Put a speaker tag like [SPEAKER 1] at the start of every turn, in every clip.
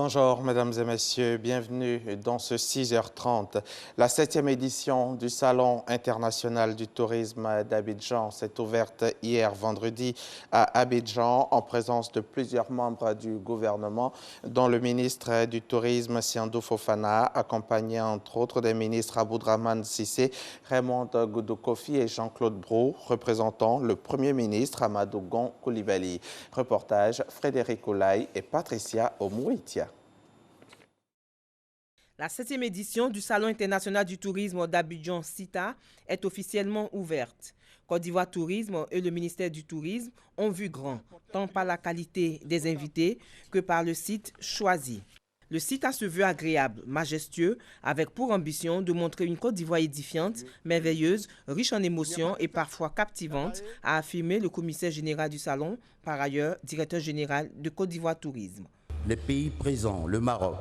[SPEAKER 1] Bonjour, mesdames et messieurs. Bienvenue dans ce 6h30. La 7e édition du Salon international du tourisme d'Abidjan s'est ouverte hier vendredi à Abidjan en présence de plusieurs membres du gouvernement, dont le ministre du Tourisme, Siandou Fofana, accompagné entre autres des ministres Aboudraman Sissé, Raymond Goudou Kofi et Jean-Claude Brou, représentant le Premier ministre Amadou Gon Coulibaly. Reportage Frédéric Oulaye et Patricia Omouitia.
[SPEAKER 2] La 7e édition du Salon international du tourisme d'Abidjan CITA est officiellement ouverte. Côte d'Ivoire Tourisme et le ministère du Tourisme ont vu grand, tant par la qualité des invités que par le site choisi. Le CITA se veut agréable, majestueux, avec pour ambition de montrer une Côte d'Ivoire édifiante, merveilleuse, riche en émotions et parfois captivante, a affirmé le commissaire général du Salon, par ailleurs directeur général de Côte d'Ivoire Tourisme.
[SPEAKER 3] Les pays présents, le Maroc,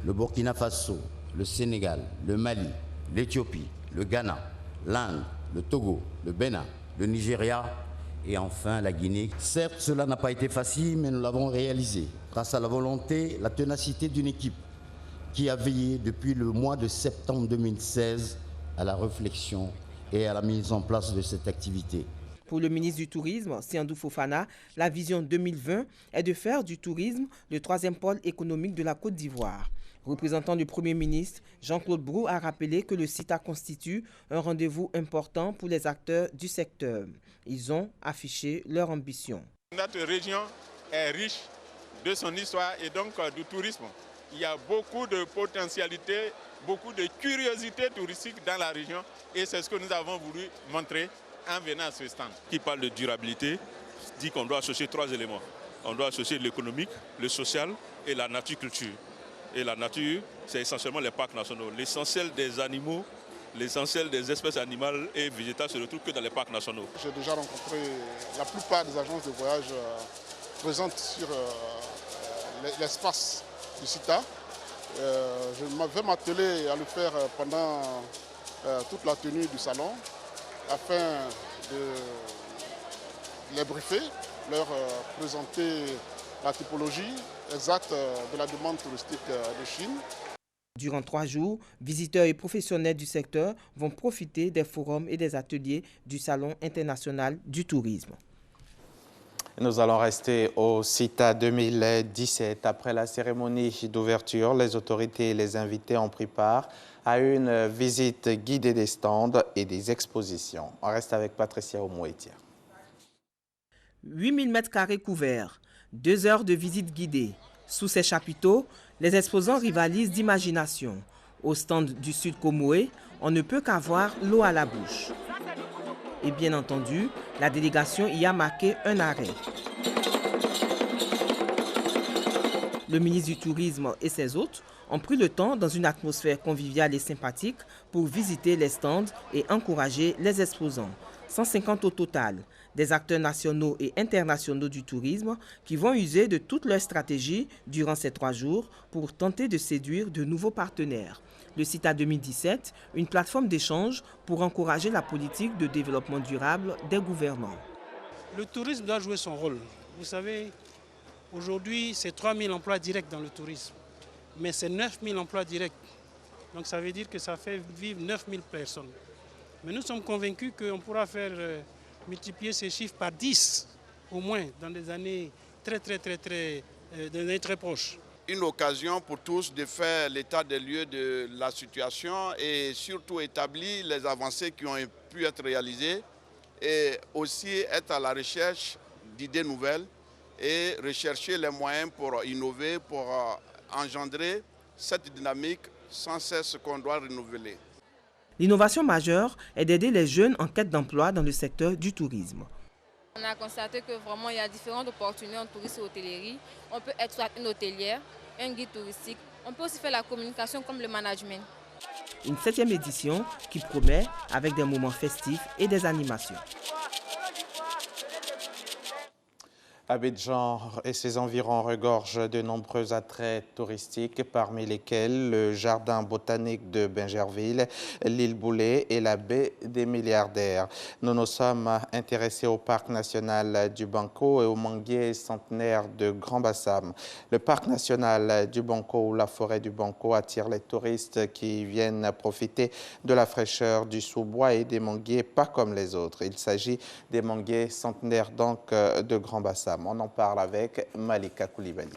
[SPEAKER 3] le Burkina Faso, le Sénégal, le Mali, l'Éthiopie, le Ghana, l'Inde, le Togo, le Bénin, le Nigeria et enfin la Guinée. Certes, cela n'a pas été facile, mais nous l'avons réalisé grâce à la volonté, la ténacité d'une équipe qui a veillé depuis le mois de septembre 2016 à la réflexion et à la mise en place de cette activité.
[SPEAKER 2] Pour le ministre du Tourisme, Siandou Fofana, la vision 2020 est de faire du tourisme le troisième pôle économique de la Côte d'Ivoire. Représentant du Premier ministre, Jean-Claude Brou a rappelé que le CITA constitue un rendez-vous important pour les acteurs du secteur. Ils ont affiché leur ambition.
[SPEAKER 4] Notre région est riche de son histoire et donc du tourisme. Il y a beaucoup de potentialités, beaucoup de curiosités touristiques dans la région et c'est ce que nous avons voulu montrer en venant à ce stand.
[SPEAKER 5] Qui parle de durabilité dit qu'on doit associer 3 éléments. On doit associer l'économique, le social et la nature-culture. Et la nature, c'est essentiellement les parcs nationaux. L'essentiel des animaux, l'essentiel des espèces animales et végétales se retrouve que dans les parcs nationaux.
[SPEAKER 6] J'ai déjà rencontré la plupart des agences de voyage présentes sur l'espace du CITA. Je vais m'atteler à le faire pendant toute la tenue du salon afin de les briefer, leur présenter la typologie exacte de la demande touristique de Chine.
[SPEAKER 2] Durant 3 jours, visiteurs et professionnels du secteur vont profiter des forums et des ateliers du Salon international du tourisme.
[SPEAKER 1] Nous allons rester au CITA 2017. Après la cérémonie d'ouverture, les autorités et les invités ont pris part à une visite guidée des stands et des expositions. On reste avec Patricia Omouetia.
[SPEAKER 2] 8000 m² couverts, 2 heures de visite guidée. Sous ces chapiteaux, les exposants rivalisent d'imagination. Au stand du Sud Comoé, on ne peut qu'avoir l'eau à la bouche. Et bien entendu, la délégation y a marqué un arrêt. Le ministre du Tourisme et ses hôtes ont pris le temps, dans une atmosphère conviviale et sympathique, pour visiter les stands et encourager les exposants. 150 au total, des acteurs nationaux et internationaux du tourisme qui vont user de toute leur stratégie durant ces 3 jours pour tenter de séduire de nouveaux partenaires. Le CITA 2017, une plateforme d'échange pour encourager la politique de développement durable des gouvernants.
[SPEAKER 7] Le tourisme doit jouer son rôle. Vous savez, aujourd'hui, c'est 3 000 emplois directs dans le tourisme, mais c'est 9 000 emplois directs. Donc ça veut dire que ça fait vivre 9 000 personnes. Mais nous sommes convaincus qu'on pourra faire multiplier ces chiffres par 10 au moins dans des années très proches.
[SPEAKER 8] Une occasion pour tous de faire l'état des lieux de la situation et surtout établir les avancées qui ont pu être réalisées et aussi être à la recherche d'idées nouvelles et rechercher les moyens pour innover, pour engendrer cette dynamique sans cesse qu'on doit renouveler.
[SPEAKER 2] L'innovation majeure est d'aider les jeunes en quête d'emploi dans le secteur du tourisme.
[SPEAKER 9] On a constaté que vraiment il y a différentes opportunités en tourisme et hôtellerie. On peut être soit une hôtelière, un guide touristique. On peut aussi faire la communication comme le management.
[SPEAKER 2] Une 7e édition qui promet avec des moments festifs et des animations.
[SPEAKER 1] Abidjan et ses environs regorgent de nombreux attraits touristiques, parmi lesquels le jardin botanique de Bingerville, l'île Boulet et la baie des Milliardaires. Nous nous sommes intéressés au parc national du Banco et au manguier centenaire de Grand Bassam. Le parc national du Banco ou la forêt du Banco attire les touristes qui viennent profiter de la fraîcheur du sous-bois et des manguiers pas comme les autres. Il s'agit des manguiers centenaires donc de Grand Bassam. On en parle avec Malika Koulibaly.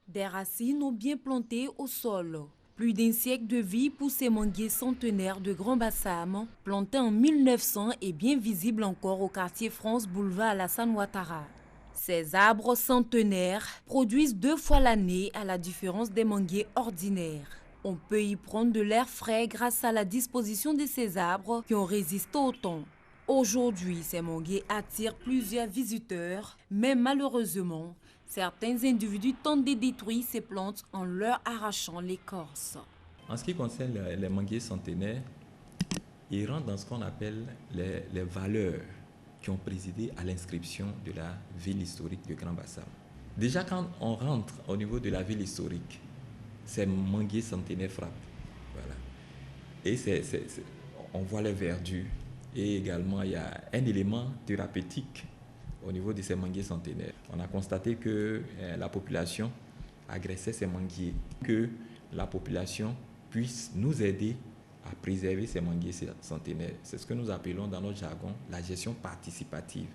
[SPEAKER 10] Des racines ont bien planté au sol. Plus d'un siècle de vie pour ces manguiers centenaires de Grand Bassam, plantés en 1900 et bien visibles encore au quartier France Boulevard Alassane Ouattara. Ces arbres centenaires produisent 2 fois l'année à la différence des manguiers ordinaires. On peut y prendre de l'air frais grâce à la disposition de ces arbres qui ont résisté au temps. Aujourd'hui, ces manguiers attirent plusieurs visiteurs, mais malheureusement, certains individus tentent de détruire ces plantes en leur arrachant l'écorce.
[SPEAKER 11] En ce qui concerne les manguiers centenaires, ils rentrent dans ce qu'on appelle les valeurs qui ont présidé à l'inscription de la ville historique de Grand Bassam. Déjà, quand on rentre au niveau de la ville historique, ces manguiers centenaires frappent. Voilà. Et on voit les verdures. Et également, il y a un élément thérapeutique au niveau de ces manguiers centenaires. On a constaté que la population agressait ces manguiers, que la population puisse nous aider à préserver ces manguiers centenaires. C'est ce que nous appelons dans notre jargon la gestion participative.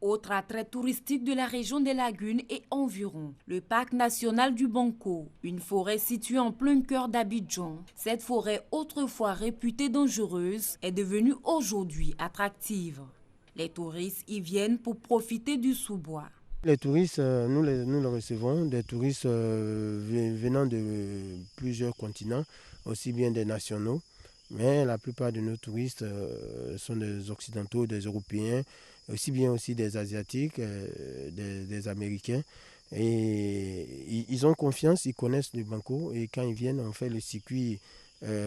[SPEAKER 10] Autre attrait touristique de la région des Lagunes et environ, le parc national du Banco, une forêt située en plein cœur d'Abidjan. Cette forêt, autrefois réputée dangereuse, est devenue aujourd'hui attractive. Les touristes y viennent pour profiter du sous-bois.
[SPEAKER 12] Les touristes, nous les recevons, des touristes venant de plusieurs continents, aussi bien des nationaux, mais la plupart de nos touristes sont des Occidentaux, des Européens, aussi bien aussi des Asiatiques, des Américains. Et ils ont confiance, ils connaissent le Banco et quand ils viennent, on fait le circuit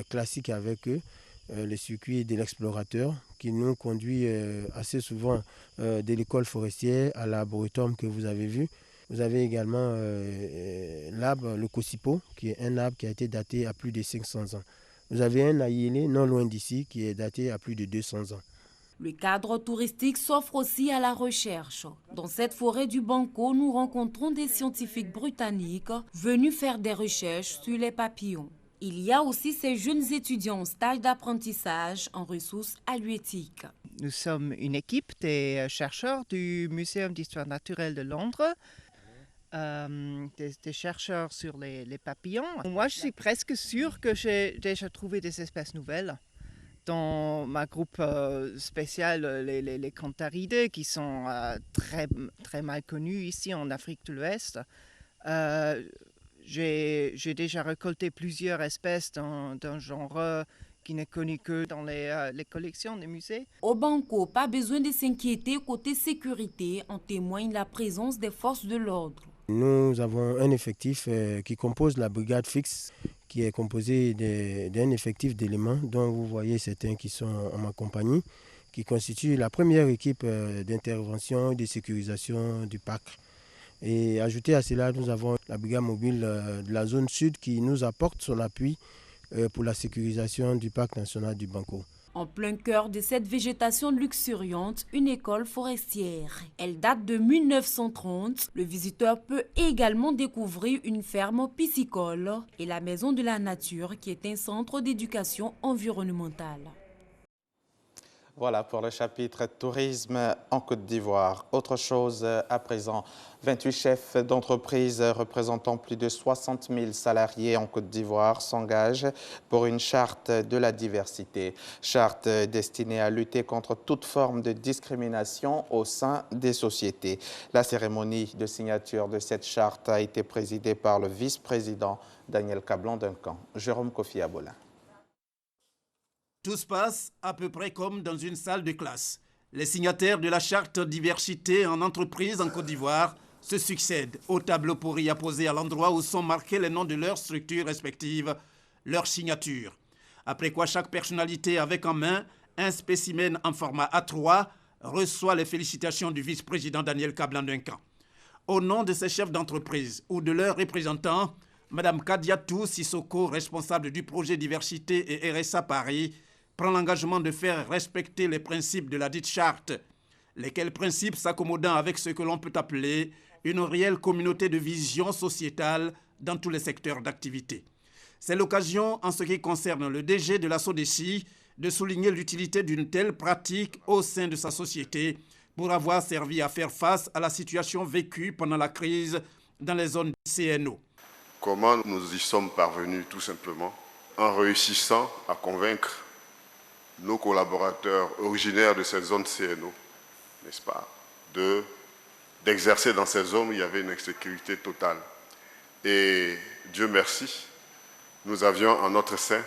[SPEAKER 12] classique avec eux, le circuit de l'explorateur qui nous conduit assez souvent de l'école forestière à l'arboretum que vous avez vu. Vous avez également l'arbre, le Kosipo, qui est un arbre qui a été daté à plus de 500 ans. Vous avez un aïelé non loin d'ici qui est daté à plus de 200 ans.
[SPEAKER 10] Le cadre touristique s'offre aussi à la recherche. Dans cette forêt du Banco, nous rencontrons des scientifiques britanniques venus faire des recherches sur les papillons. Il y a aussi ces jeunes étudiants en stage d'apprentissage en ressources halieutiques.
[SPEAKER 13] Nous sommes une équipe des chercheurs du Muséum d'histoire naturelle de Londres, des chercheurs sur les papillons. Moi, je suis presque sûre que j'ai déjà trouvé des espèces nouvelles. Dans ma groupe spéciale, les cantharidés, qui sont très, très mal connus ici en Afrique de l'Ouest, j'ai déjà récolté plusieurs espèces d'un genre qui n'est connu que dans les collections des musées.
[SPEAKER 10] Au Banco, pas besoin de s'inquiéter côté sécurité, en témoigne la présence des forces de l'ordre.
[SPEAKER 12] Nous avons un effectif qui compose la brigade fixe, qui est composé d'un effectif d'éléments dont vous voyez certains qui sont en ma compagnie, qui constitue la première équipe d'intervention et de sécurisation du parc. Et ajouté à cela, nous avons la brigade mobile de la zone sud qui nous apporte son appui pour la sécurisation du parc national du Banco.
[SPEAKER 10] En plein cœur de cette végétation luxuriante, une école forestière. Elle date de 1930. Le visiteur peut également découvrir une ferme piscicole et la Maison de la Nature qui est un centre d'éducation environnementale.
[SPEAKER 1] Voilà pour le chapitre tourisme en Côte d'Ivoire. Autre chose à présent, 28 chefs d'entreprise représentant plus de 60 000 salariés en Côte d'Ivoire s'engagent pour une charte de la diversité. Charte destinée à lutter contre toute forme de discrimination au sein des sociétés. La cérémonie de signature de cette charte a été présidée par le vice-président Daniel Kablan-Duncan. Jérôme Kofi Abolin.
[SPEAKER 14] Tout se passe à peu près comme dans une salle de classe. Les signataires de la charte diversité en entreprise en Côte d'Ivoire se succèdent au tableau pourri apposé à l'endroit où sont marqués les noms de leurs structures respectives, leurs signatures. Après quoi, chaque personnalité avec en main un spécimen en format A3 reçoit les félicitations du vice-président Daniel Kablan-Duncan. Au nom de ces chefs d'entreprise ou de leurs représentants, Mme Kadiatou Sissoko, responsable du projet Diversité et RSA Paris, prend l'engagement de faire respecter les principes de la dite charte, lesquels principes s'accommodant avec ce que l'on peut appeler une réelle communauté de vision sociétale dans tous les secteurs d'activité. C'est l'occasion, en ce qui concerne le DG de la SODECI, de souligner l'utilité d'une telle pratique au sein de sa société pour avoir servi à faire face à la situation vécue pendant la crise dans les zones CNO.
[SPEAKER 15] Comment nous y sommes parvenus? Tout simplement en réussissant à convaincre nos collaborateurs originaires de cette zone CNO, n'est-ce pas, d'exercer dans ces zones où il y avait une insécurité totale. Et Dieu merci, nous avions en notre sein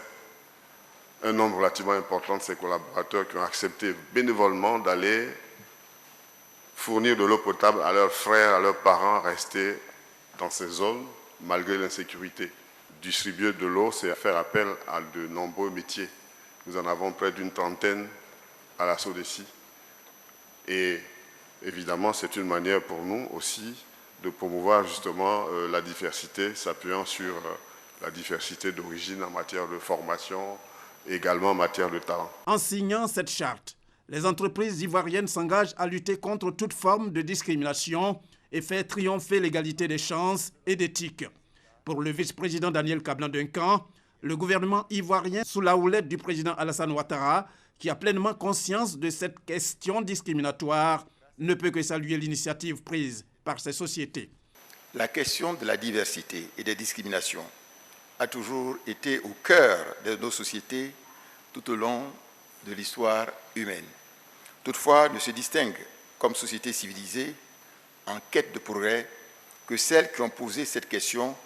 [SPEAKER 15] un nombre relativement important de ces collaborateurs qui ont accepté bénévolement d'aller fournir de l'eau potable à leurs frères, à leurs parents restés dans ces zones malgré l'insécurité. Distribuer de l'eau, c'est faire appel à de nombreux métiers. Nous en avons près d'une trentaine à la SODECI. Et évidemment, c'est une manière pour nous aussi de promouvoir justement la diversité, s'appuyant sur la diversité d'origine en matière de formation, également en matière de talent.
[SPEAKER 14] En signant cette charte, les entreprises ivoiriennes s'engagent à lutter contre toute forme de discrimination et faire triompher l'égalité des chances et d'éthique. Pour le vice-président Daniel Kablan-Duncan, le gouvernement ivoirien, sous la houlette du président Alassane Ouattara, qui a pleinement conscience de cette question discriminatoire, ne peut que saluer l'initiative prise par ces sociétés.
[SPEAKER 16] La question de la diversité et des discriminations a toujours été au cœur de nos sociétés tout au long de l'histoire humaine. Toutefois, ne se distinguent comme sociétés civilisées en quête de progrès que celles qui ont posé cette question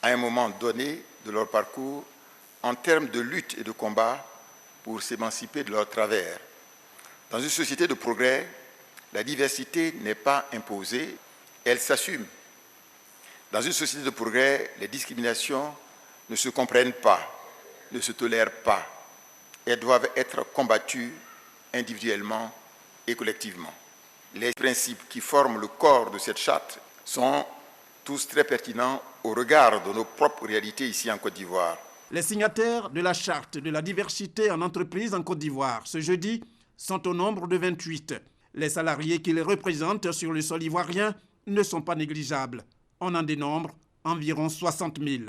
[SPEAKER 16] à un moment donné de leur parcours en termes de lutte et de combat pour s'émanciper de leurs travers. Dans une société de progrès, la diversité n'est pas imposée, elle s'assume. Dans une société de progrès, les discriminations ne se comprennent pas, ne se tolèrent pas. Elles doivent être combattues individuellement et collectivement. Les principes qui forment le corps de cette charte sont tous très pertinents au regard de nos propres réalités ici en Côte d'Ivoire.
[SPEAKER 14] Les signataires de la charte de la diversité en entreprise en Côte d'Ivoire, ce jeudi, sont au nombre de 28. Les salariés qui les représentent sur le sol ivoirien ne sont pas négligeables. On en dénombre environ 60 000.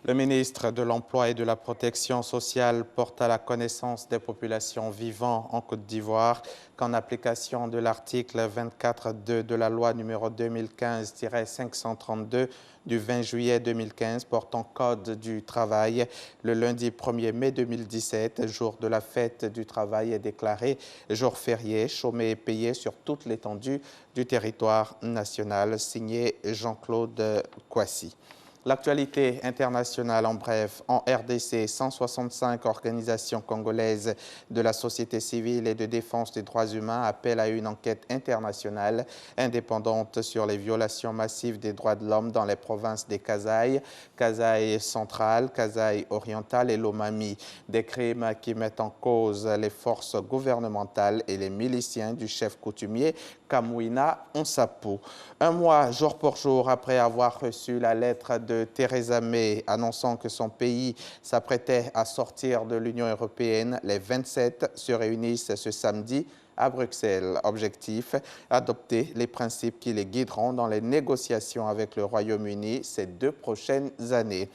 [SPEAKER 1] Le ministre de l'Emploi et de la Protection sociale porte à la connaissance des populations vivant en Côte d'Ivoire qu'en application de l'article 24.2 de la loi numéro 2015-532 du 20 juillet 2015 portant Code du travail, le lundi 1er mai 2017, jour de la fête du travail, est déclaré jour férié, chômé et payé sur toute l'étendue du territoire national, signé Jean-Claude Kouassi. L'actualité internationale en bref. En RDC, 165 organisations congolaises de la société civile et de défense des droits humains appellent à une enquête internationale indépendante sur les violations massives des droits de l'homme dans les provinces des Kasaï, Kasaï centrale, Kasaï orientale et Lomami. Des crimes qui mettent en cause les forces gouvernementales et les miliciens du chef coutumier Kamouina Onsapo. Un mois, jour pour jour, après avoir reçu la lettre de Theresa May annonçant que son pays s'apprêtait à sortir de l'Union européenne, les 27 se réunissent ce samedi à Bruxelles. Objectif, adopter les principes qui les guideront dans les négociations avec le Royaume-Uni ces 2 prochaines années.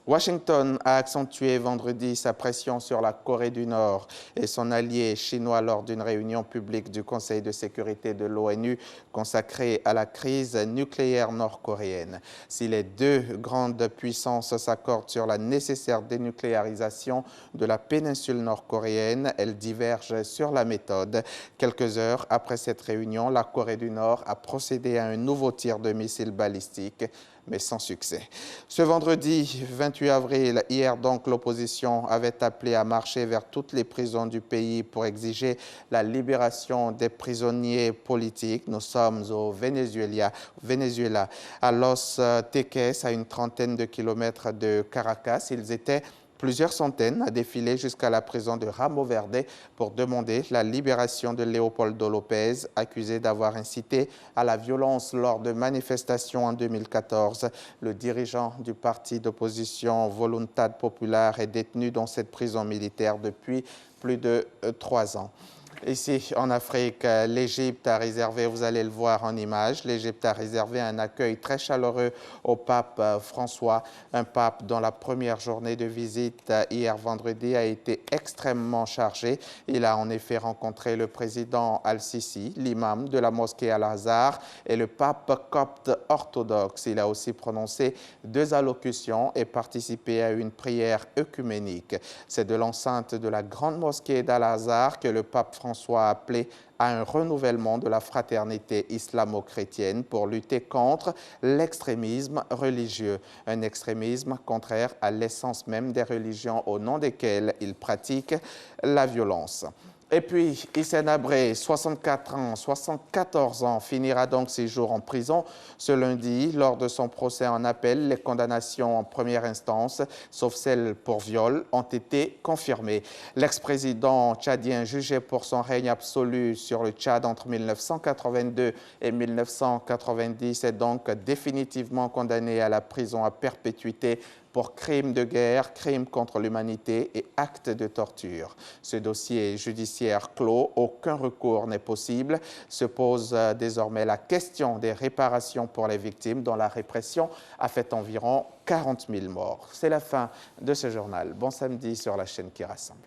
[SPEAKER 1] Washington a accentué vendredi sa pression sur la Corée du Nord et son allié chinois lors d'une réunion publique du Conseil de sécurité de l'ONU consacrée à la crise nucléaire nord-coréenne. Si les 2 grandes puissances s'accordent sur la nécessaire dénucléarisation de la péninsule nord-coréenne, elles divergent sur la méthode. Quelques heures après cette réunion, la Corée du Nord a procédé à un nouveau tir de missiles balistiques, mais sans succès. Ce vendredi 28 avril, hier donc, l'opposition avait appelé à marcher vers toutes les prisons du pays pour exiger la libération des prisonniers politiques. Nous sommes au Venezuela, à Los Teques, à une trentaine de kilomètres de Caracas. Ils étaient Plusieurs centaines a défilé jusqu'à la prison de Ramo Verde pour demander la libération de Leopoldo Lopez, accusé d'avoir incité à la violence lors de manifestations en 2014. Le dirigeant du parti d'opposition Voluntad Popular est détenu dans cette prison militaire depuis plus de 3 ans. Ici, en Afrique, l'Égypte a réservé, vous allez le voir en image, l'Égypte a réservé un accueil très chaleureux au pape François, un pape dont la première journée de visite hier vendredi a été extrêmement chargée. Il a en effet rencontré le président Al-Sisi, l'imam de la mosquée Al-Azhar et le pape copte orthodoxe. Il a aussi prononcé 2 allocutions et participé à une prière œcuménique. C'est de l'enceinte de la grande mosquée d'Al-Azhar que le pape François a appelé à un renouvellement de la fraternité islamo-chrétienne pour lutter contre l'extrémisme religieux, un extrémisme contraire à l'essence même des religions au nom desquelles ils pratiquent la violence. Et puis, Hissène Habré, 74 ans, finira donc ses jours en prison. Ce lundi, lors de son procès en appel, les condamnations en première instance, sauf celles pour viol, ont été confirmées. L'ex-président tchadien jugé pour son règne absolu sur le Tchad entre 1982 et 1990 est donc définitivement condamné à la prison à perpétuité pour crimes de guerre, crimes contre l'humanité et actes de torture. Ce dossier judiciaire clos, aucun recours n'est possible. Se pose désormais la question des réparations pour les victimes dont la répression a fait environ 40 000 morts. C'est la fin de ce journal. Bon samedi sur la chaîne qui rassemble.